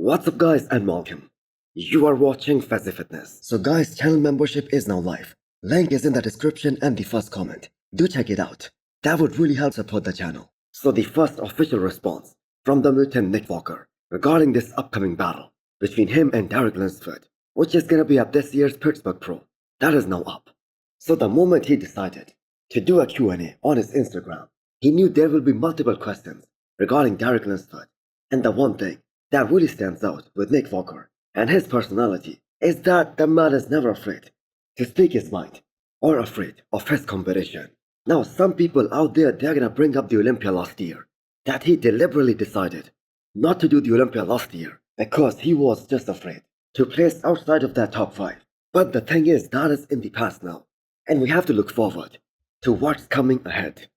What's up guys, I'm Malcolm. You are watching Fazi Fitness. So guys, channel membership is now live. Link is in the description and the first comment. Do check it out. That would really help support the channel. So the first official response from the mutant Nick Walker regarding this upcoming battle between him and Derek Lunsford, which is gonna be at this year's Pittsburgh Pro, that is now up. So the moment he decided to do a Q&A on his Instagram, he knew there will be multiple questions regarding Derek Lunsford. And the one thing that really stands out with Nick Walker and his personality is that the man is never afraid to speak his mind or afraid of his competition. Now some people out there, they're gonna bring up the Olympia last year, that he deliberately decided not to do the Olympia last year because he was just afraid to place outside of that top 5. But the thing is, that is in the past now, and we have to look forward to what's coming ahead.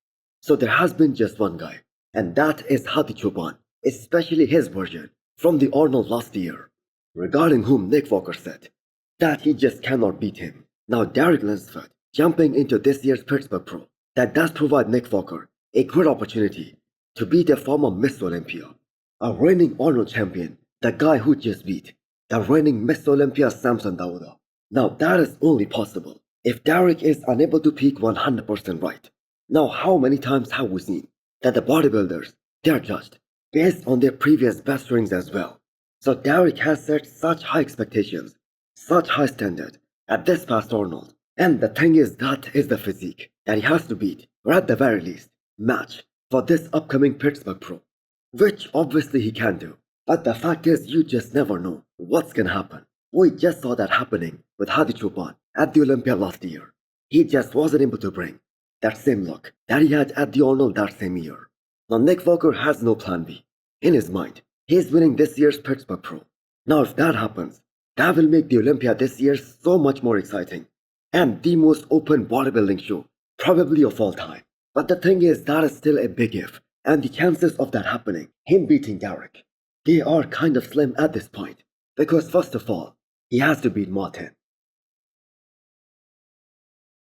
So there has been just one guy, and that is Hosstile Products, especially his version from the Arnold last year, regarding whom Nick Walker said that he just cannot beat him. Now Derek Lunsford jumping into this year's Pittsburgh Pro, that does provide Nick Walker a good opportunity to beat a former Miss Olympia, a reigning Arnold champion, the guy who just beat the reigning Miss Olympia Samson Dauda. Now that is only possible if Derek is unable to peak 100% right. Now how many times have we seen that the bodybuilders, they are judged based on their previous best rings as well. So Derek has set such high expectations, such high standard at this past Arnold. And the thing is, that is the physique that he has to beat, or at the very least, match for this upcoming Pittsburgh Pro, which obviously he can do. But the fact is, you just never know what's gonna happen. We just saw that happening with Hosstile Products at the Olympia last year. He just wasn't able to bring that same look that he had at the Arnold that same year. Now Nick Walker has no plan B. In his mind, he is winning this year's Pittsburgh Pro. Now if that happens, that will make the Olympia this year so much more exciting, and the most open bodybuilding show probably of all time. But the thing is, that is still a big if, and the chances of that happening, him beating Derek, they are kind of slim at this point, because first of all, he has to beat Martin.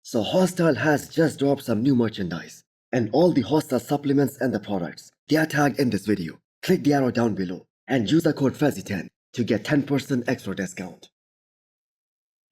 So Hosstile has just dropped some new merchandise, and all the Hosstile supplements and the products, they are tagged in this video. Click the arrow down below and use the code Fazi10 to get 10% extra discount.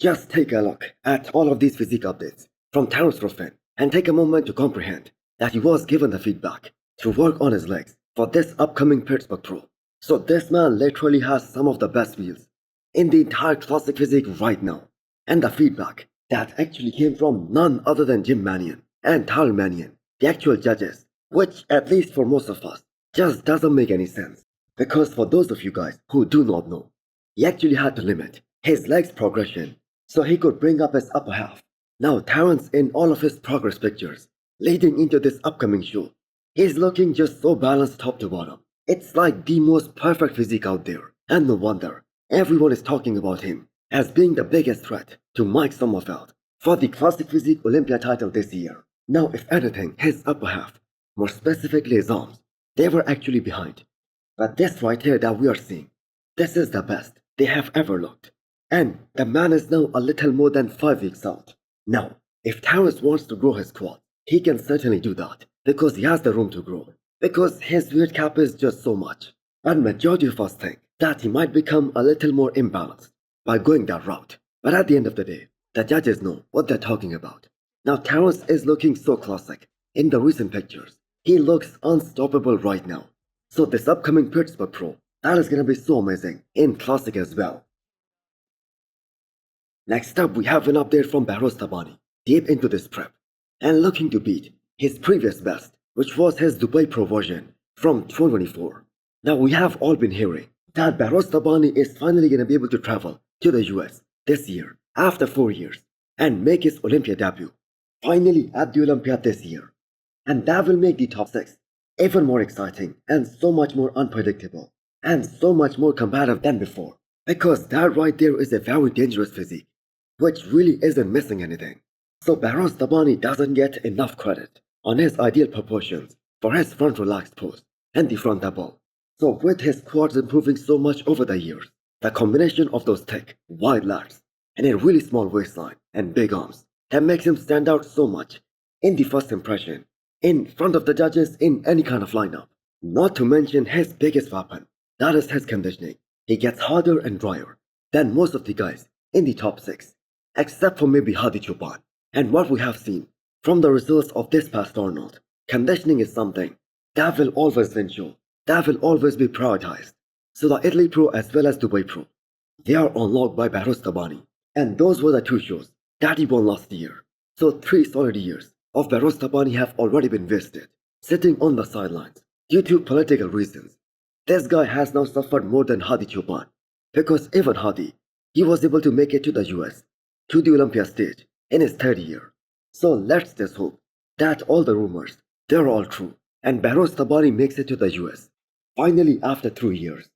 Just take a look at all of these physique updates from Terrence Ruffin and take a moment to comprehend that he was given the feedback to work on his legs for this upcoming Pittsburgh Pro. So this man literally has some of the best wheels in the entire classic physique right now. And the feedback that actually came from none other than Jim Mannion and Tal Mannion, the actual judges, which at least for most of us just doesn't make any sense. Because for those of you guys who do not know, he actually had to limit his legs progression so he could bring up his upper half. Now Terrence, in all of his progress pictures leading into this upcoming show, he's looking just so balanced top to bottom. It's like the most perfect physique out there, and no wonder everyone is talking about him as being the biggest threat to Mike Sommerfeld for the classic physique Olympia title this year. Now if anything, his upper half, more specifically his arms, they were actually behind. But this right here that we are seeing, this is the best they have ever looked. And the man is now a little more than 5 weeks out. Now, if Terrence wants to grow his quad, he can certainly do that because he has the room to grow. Because his weight cap is just so much. And majority of us think that he might become a little more imbalanced by going that route. But at the end of the day, the judges know what they're talking about. Now Terrence is looking so classic in the recent pictures. He looks unstoppable right now. So this upcoming Pittsburgh Pro, that is gonna be so amazing in classic as well. Next up, we have an update from Behrooz Tabani, deep into this prep, and looking to beat his previous best, which was his Dubai Pro version from 2024. Now we have all been hearing that Behrooz Tabani is finally gonna be able to travel to the US this year, after 4 years, and make his Olympia debut, finally at the Olympia this year. And that will make the top 6 even more exciting and so much more unpredictable and so much more combative than before. Because that right there is a very dangerous physique, which really isn't missing anything. So Behrooz Tabani doesn't get enough credit on his ideal proportions for his front relaxed pose and the front double. So with his quads improving so much over the years, the combination of those thick, wide lats and a really small waistline and big arms, that makes him stand out so much in the first impression, in front of the judges in any kind of lineup. Not to mention his biggest weapon, that is his conditioning. he gets harder and drier than most of the guys in the top 6, except for maybe Hosstile Tabani. And what we have seen from the results of this past Arnold, conditioning is something that will always win show, that will always be prioritized. So the Italy Pro as well as Dubai Pro, they are unlocked by Behrooz Tabani, and those were the 2 shows that he won last year. So 3 solid years of Behrooz Tabani have already been wasted, sitting on the sidelines due to political reasons. This guy has now suffered more than Hosstile Tabani, because even Hadi, he was able to make it to the US, to the Olympia stage in his 3rd year. So let's just hope that all the rumors, they're all true, and Behrooz Tabani makes it to the US, finally after 3 years.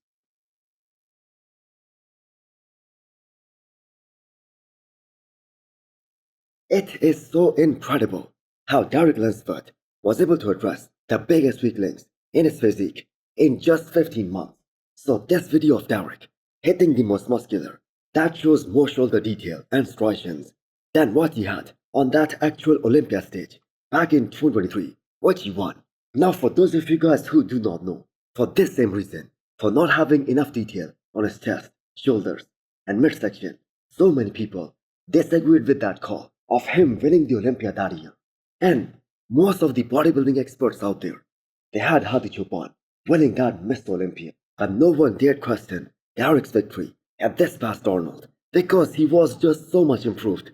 It is so incredible how Derek Lunsford was able to address the biggest weak links in his physique in just 15 months. So this video of Derek hitting the most muscular, that shows more shoulder detail and striations than what he had on that actual Olympia stage back in 2023, which he won. Now for those of you guys who do not know, for this same reason, for not having enough detail on his chest, shoulders, and midsection, so many people disagreed with that call of him winning the Olympia that year. And most of the bodybuilding experts out there, they had Hosstile Tabani winning that Mr. Olympia, but no one dared question Derek's victory at this past Arnold, because he was just so much improved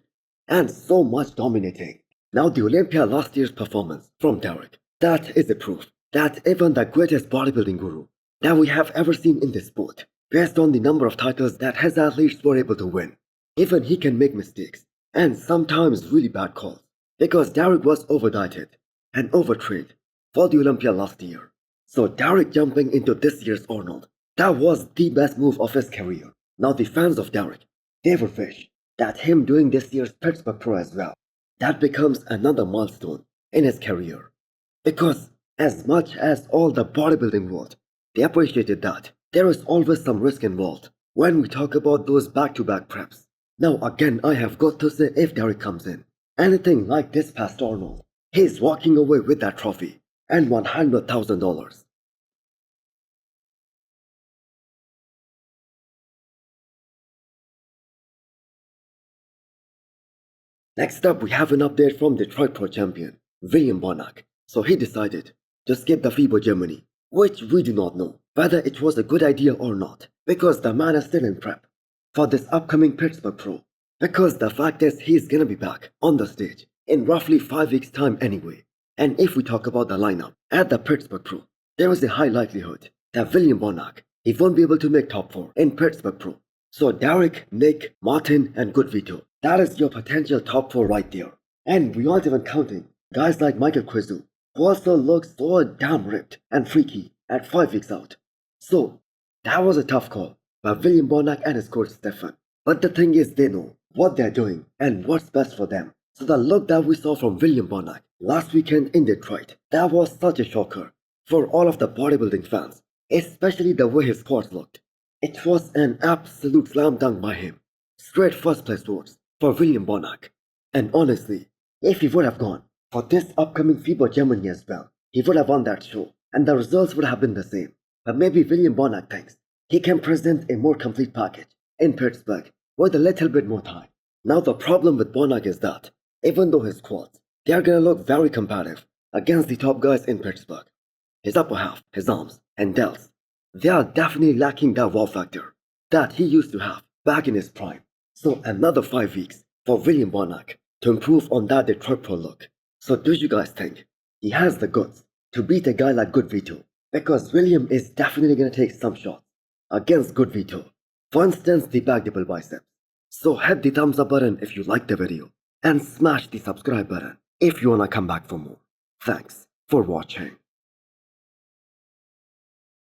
and so much dominating. Now the Olympia last year's performance from Derek, that is the proof that even the greatest bodybuilding guru that we have ever seen in this sport, based on the number of titles that his athletes were able to win, even he can make mistakes and sometimes really bad calls, because Derek was overdieted and overtrained for the Olympia last year. So Derek jumping into this year's Arnold, that was the best move of his career. Now the fans of Derek, they would wish that him doing this year's Pittsburgh Pro as well, that becomes another milestone in his career. Because as much as all the bodybuilding world, they appreciated that, there is always some risk involved when we talk about those back-to-back preps. Now again, I have got to say, if Derek comes in anything like this past Arnold, he's walking away with that trophy and $100,000. Next up, we have an update from Detroit Pro champion William Bonac. So he decided to skip the FIBO Germany, which we do not know whether it was a good idea or not, because the man is still in prep for this upcoming Pittsburgh Pro, because the fact is he's gonna be back on the stage in roughly 5 weeks time anyway. And if we talk about the lineup at the Pittsburgh Pro, there is a high likelihood that William Bonac, he won't be able to make top 4 in Pittsburgh Pro. So Derek, Nick, Martin and Good Vito, that is your potential top 4 right there. And we aren't even counting guys like Michael Krizu, who also looks so damn ripped and freaky at 5 weeks out. So that was a tough call by William Bonac and his coach Stefan. But the thing is, they know what they're doing and what's best for them. So the look that we saw from William Bonac last weekend in Detroit, that was such a shocker for all of the bodybuilding fans, especially the way his squats looked. It was an absolute slam dunk by him. Straight first place votes for William Bonac. And honestly, if he would have gone for this upcoming FIBO Germany as well, he would have won that show and the results would have been the same. But maybe William Bonac thinks he can present a more complete package in Pittsburgh with a little bit more time. Now the problem with Bonac is that even though his quads, they are gonna look very competitive against the top guys in Pittsburgh, his upper half, his arms and delts, they are definitely lacking that wow factor that he used to have back in his prime. So another 5 weeks for William Bonac to improve on that Detroit Pro look. So do you guys think he has the guts to beat a guy like Good Vito? Because William is definitely gonna take some shots against Good Vito. For instance, the back double biceps. So hit the thumbs up button if you liked the video and smash the subscribe button if you wanna come back for more. Thanks for watching.